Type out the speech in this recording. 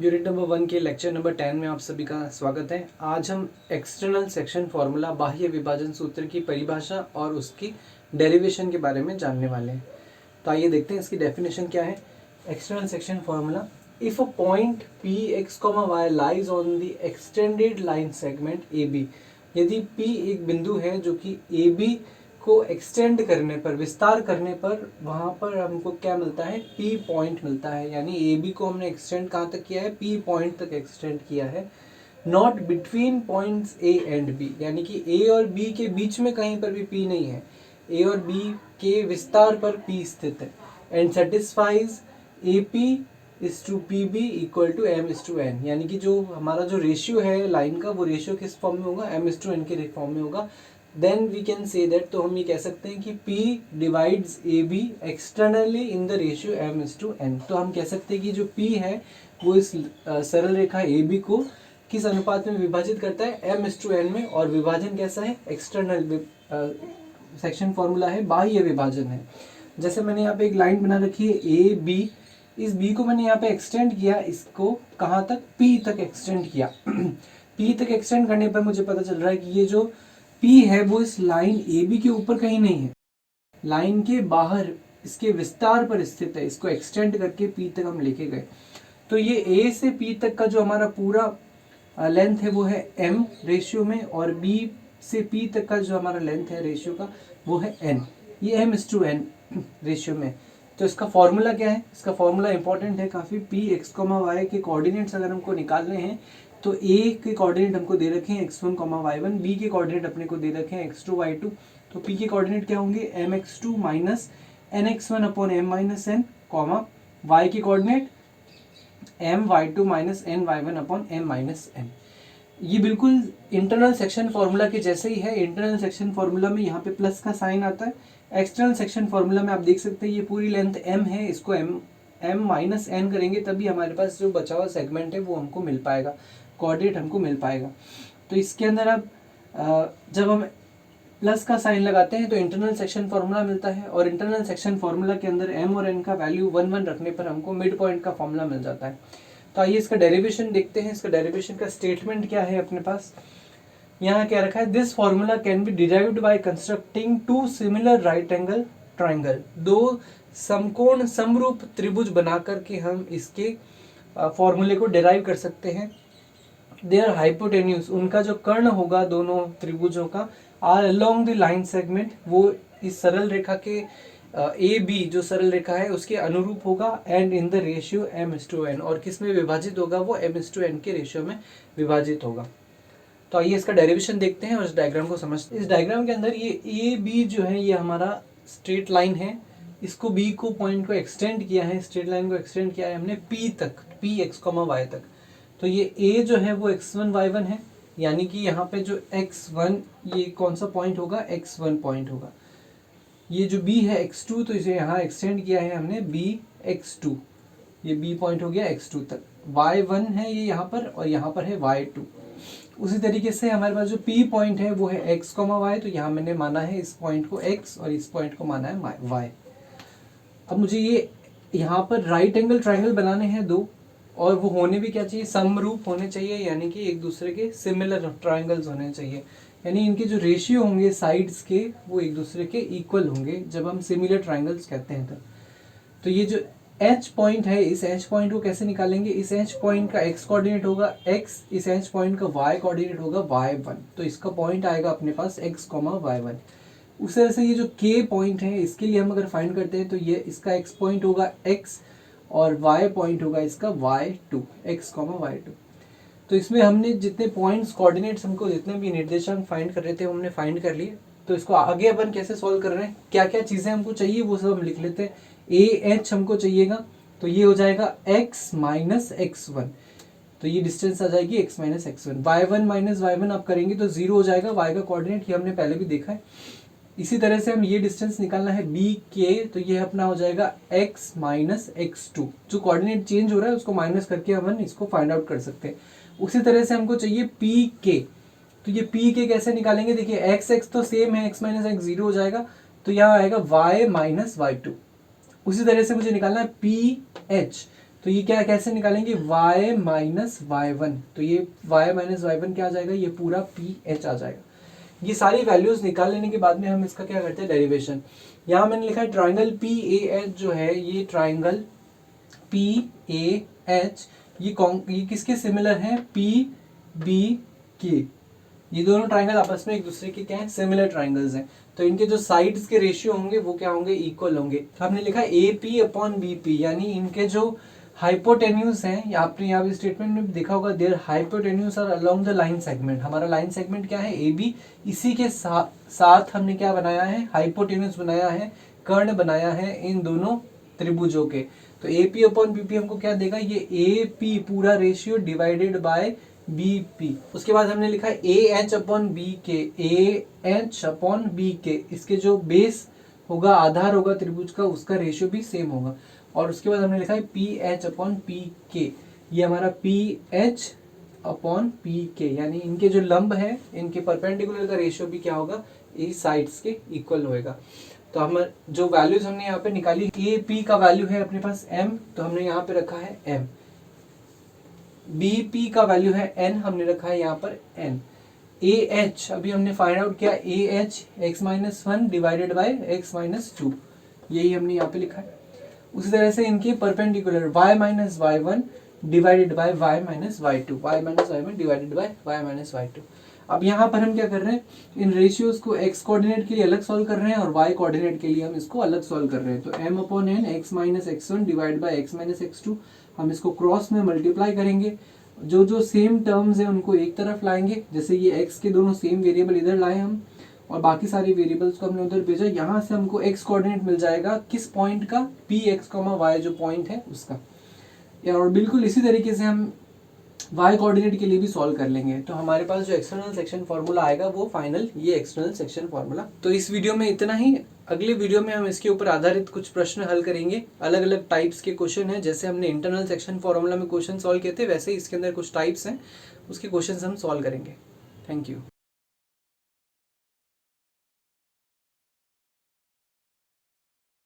Unit number 1 के lecture number 10 में आप सभी का स्वागत है। आज हम एक्सटर्नल सेक्शन फार्मूला बाह्य विभाजन सूत्र की परिभाषा और उसकी डेरिवेशन के बारे में जानने वाले हैं। तो आइए देखते हैं इसकी डेफिनेशन क्या है। External section formula, if a point P x comma y lies on the extended line segment A B, यदि P एक बिंदु है जो कि ए बी को एक्सटेंड करने पर, विस्तार करने पर, वहाँ पर हमको क्या मिलता है, P पॉइंट मिलता है। यानी ए बी को हमने एक्सटेंड कहाँ तक किया है, P पॉइंट तक एक्सटेंड किया है। Not between points A and B, यानी कि ए और बी के बीच में कहीं पर भी P नहीं है, ए और बी के विस्तार पर P स्थित है। And satisfies A P is to P B equal to m is to n, यानी कि जो हमारा जो रेशियो है लाइन का, वो रेशियो किस फॉर्म में होगा, एम इज टू एन के फॉर्म में होगा। Then we can say that, तो हम ये कह सकते हैं कि P divides A B externally in the ratio m is to n. तो हम कह सकते हैं कि जो P है वो इस सरल रेखा ए बी को किस अनुपात में विभाजित करता है, एम इज टू एन में। और विभाजन कैसा है, एक्सटर्नल सेक्शन फॉर्मूला है, बाह्य विभाजन है। जैसे मैंने यहाँ पे एक लाइन बना रखी है ए बी, इस बी को मैंने यहाँ पे एक्सटेंड किया, इसको कहाँ तक, P तक एक्सटेंड किया। P तक एक्सटेंड करने पर मुझे पता चल रहा है कि ये जो P है वो इस लाइन ए बी के ऊपर कहीं नहीं है, लाइन के बाहर इसके विस्तार पर स्थित है। इसको एक्सटेंड करके P तक हम लेके गए, तो ये A से P तक का जो हमारा पूरा लेंथ है वो है M रेशियो में, और B से P तक का जो हमारा लेंथ है रेशियो का वो है N, ये M is to N ratio में। तो इसका फॉर्मूला क्या है, इसका फॉर्मूला इंपॉर्टेंट है काफ़ी। P एक्स कॉमा वाई के कोऑर्डिनेट्स अगर हमको निकालने हैं तो A के कोऑर्डिनेट हमको दे रखे हैं x1 y1, B के कोऑर्डिनेट अपने को दे रखे हैं x2 y2। तो P के कोऑर्डिनेट क्या होंगे, mx2 minus nx1 upon m minus n, comma y के coordinate my2 minus ny1 upon m minus n। ये बिल्कुल इंटरनल सेक्शन फार्मूला के जैसे ही है। इंटरनल सेक्शन फार्मूला में यहाँ पे प्लस का साइन आता है। एक्सटर्नल सेक्शन फार्मूला में आप देख सकते हैं ये पूरी लेंथ m है, इसको m माइनस n करेंगे तभी हमारे पास जो बचा हुआ सेगमेंट है वो हमको मिल पाएगा, कोऑर्डिनेट हमको मिल पाएगा। तो इसके अंदर अब जब हम प्लस का साइन लगाते हैं तो इंटरनल सेक्शन फार्मूला मिलता है, और इंटरनल सेक्शन फार्मूला के अंदर m और n का वैल्यू 1 1 रखने पर हमको मिड पॉइंट का फार्मूला मिल जाता है। तो आइए इसका डेरिवेशन देखते हैं। इसका डेरिवेशन का स्टेटमेंट क्या है अपने पास, यहाँ क्या रखा है, this formula can be derived by constructing two similar right angle triangle. दो समकोण समरूप त्रिभुज बना करके हम इसके फॉर्मूले को डिराइव कर सकते हैं। देयर हाइपोटेन्यूज, उनका जो कर्ण होगा दोनों त्रिभुजों का, are along the line segment, वो इस सरल रेखा के ए बी जो सरल रेखा है उसके अनुरूप होगा। And in the ratio m is to n, और किस में विभाजित होगा, वो एम इज टू एन के रेशियो में विभाजित होगा। तो आइए इसका डेरिवेशन देखते हैं और इस डायग्राम को समझते हैं। इस डायग्राम के अंदर ये ए बी जो है ये हमारा स्ट्रेट लाइन है, इसको बी को पॉइंट को एक्सटेंड किया है, स्ट्रेट लाइन को एक्सटेंड किया है हमने पी तक, पी एक्स कॉमा वाई तक। तो ये ए जो है वो x1 y1 है, यानी कि यहाँ पे जो x1 ये कौन सा पॉइंट होगा, x1 पॉइंट होगा। ये जो b है x2, तो इसे यहाँ एक्सटेंड किया है हमने b x2, ये b पॉइंट हो गया x2 तक। y1 है ये यहाँ पर, और यहाँ पर है y2। उसी तरीके से हमारे पास जो p पॉइंट है वो है x, y, तो यहाँ मैंने माना है इस पॉइंट को x और इस पॉइंट को माना है y। अब मुझे ये यहाँ पर राइट एंगल ट्राइंगल बनाने हैं दो, और वो होने भी क्या चाहिए, समरूप होने चाहिए, यानी कि एक दूसरे के सिमिलर ट्राइंगल्स होने चाहिए। यानी इनके जो रेशियो होंगे साइड्स के वो एक दूसरे के इक्वल होंगे जब हम सिमिलर ट्राइंगल्स कहते हैं तब। तो ये जो H पॉइंट है, इस H पॉइंट को कैसे निकालेंगे, इस H पॉइंट का x कोऑर्डिनेट होगा x, इस H पॉइंट का y कोऑर्डिनेट होगा y1। तो इसका पॉइंट आएगा अपने पास x, y1। उस तरह से ये जो K पॉइंट है इसके लिए हम अगर फाइंड करते हैं तो ये इसका x पॉइंट होगा x, और y पॉइंट होगा इसका y2, x, y2। तो इसमें हमने जितने पॉइंट्स कोऑर्डिनेट्स हमको जितने भी निर्देशांक फाइंड कर रहे थे हमने फाइंड कर लिए। तो इसको आगे अपन कैसे सॉल्व कर रहे हैं, क्या क्या चीज़ें हमको चाहिए वो सब हम लिख लेते हैं। AH हमको चाहिएगा, तो ये हो जाएगा x माइनस x1, तो ये डिस्टेंस आ जाएगी x minus x1। y1 minus y1 आप करेंगे तो 0 हो जाएगा, y का कोऑर्डिनेट ये हमने पहले भी देखा है। इसी तरह से हम ये डिस्टेंस निकालना है बी के, तो ये अपना हो जाएगा x माइनस x2। जो कोऑर्डिनेट चेंज हो रहा है उसको माइनस करके हम इसको फाइंड आउट कर सकते हैं। उसी तरह से हमको चाहिए पी के, तो ये पी के कैसे निकालेंगे, देखिए एक्स एक्स तो सेम है, x माइनस एक्स 0 हो जाएगा, तो यहाँ आएगा y माइनस y2। उसी तरह से मुझे निकालना है पी एच, तो ये क्या कैसे निकालेंगे, y माइनस वाई वन, तो ये y माइनस वाई वन क्या आ जाएगा, ये पूरा पी एच आ जाएगा। ये सारी वैल्यूज निकाल लेने के बाद में हम इसका क्या करते हैं, डेरिवेशन। यहाँ मैंने लिखा है ट्राइंगल पी ए एच जो है, ये ट्राइंगल पी ए एच ये किसके सिमिलर है, पी बी के। ये दोनों ट्राइंगल आपस में एक दूसरे के क्या है, सिमिलर ट्राइंगल्स हैं, तो इनके जो साइड्स के रेशियो होंगे वो क्या होंगे, इक्वल होंगे। तो हमने लिखा A P upon B P, यानी इनके जो हाइपोटेन्यूज हैं, आपने यहाँ स्टेटमेंट में देखा होगा, there hypotenuse are along the line segment. हमारा लाइन सेगमेंट क्या है, ए बी, इसी के साथ हमने क्या बनाया है, हाइपोटेन्यूज बनाया है, कर्ण बनाया है इन दोनों त्रिभुजों के। तो A P upon B P हमको क्या देगा, ये ए पी पूरा ratio divided by B P. उसके बाद हमने लिखा ए एच अपॉन बी के, ए एच अपॉन बी के, इसके जो बेस होगा, आधार होगा त्रिभुज का, उसका रेशियो भी सेम होगा। और उसके बाद हमने लिखा है पी एच अपॉन पी के, ये हमारा पी एच अपॉन पी के, यानी इनके जो लंब है, इनके परपेंडिकुलर का रेशियो भी क्या होगा, इस साइड्स के इक्वल होएगा। तो हम जो वैल्यूज हमने यहाँ पे निकाली, ए पी का वैल्यू है अपने पास m, तो हमने यहाँ पे रखा है m। बी पी का वैल्यू है n, हमने रखा है यहाँ पर n। ए एच अभी हमने फाइंड आउट किया, A H x minus one divided by x minus two, यही हमने यहाँ पे लिखा है। उसी तरह से इनके perpendicular y minus y one divided by y minus y two, y minus y one divided by y minus y two. अब यहाँ पर हम क्या कर रहे हैं, इन रेशियोज को x कोऑर्डिनेट के लिए अलग सॉल्व कर रहे हैं और y कोऑर्डिनेट के लिए हम इसको अलग सॉल्व कर रहे हैं। तो m upon n x minus x one divide by x minus x two, हम इसको क्रॉस में मल्टीप्लाई करेंगे, जो जो सेम टर्म्स हैं उनको एक तरफ लाएंगे, जैसे ये x के दोनों सेम वेरिएबल इधर लाए हम, और बाकी सारी वेरिएबल्स को हमने उधर भेजा। यहाँ से हमको x कोऑर्डिनेट मिल जाएगा किस पॉइंट का, पी एक्स y जो पॉइंट है उसका। और बिल्कुल इसी तरीके से हम y कोऑर्डिनेट के लिए भी सॉल्व कर लेंगे। तो हमारे पास जो एक्सटर्नल सेक्शन फॉर्मूला आएगा वो फाइनल ये एक्सटर्नल सेक्शन फॉर्मूला। तो इस वीडियो में इतना ही। अगले वीडियो में हम इसके ऊपर आधारित कुछ प्रश्न हल करेंगे। अलग अलग टाइप्स के क्वेश्चन हैं, जैसे हमने इंटरनल सेक्शन फॉर्मूला में क्वेश्चन सॉल्व किए थे, वैसे ही इसके अंदर कुछ टाइप्स हैं, उसके क्वेश्चन हम सॉल्व करेंगे। Thank you.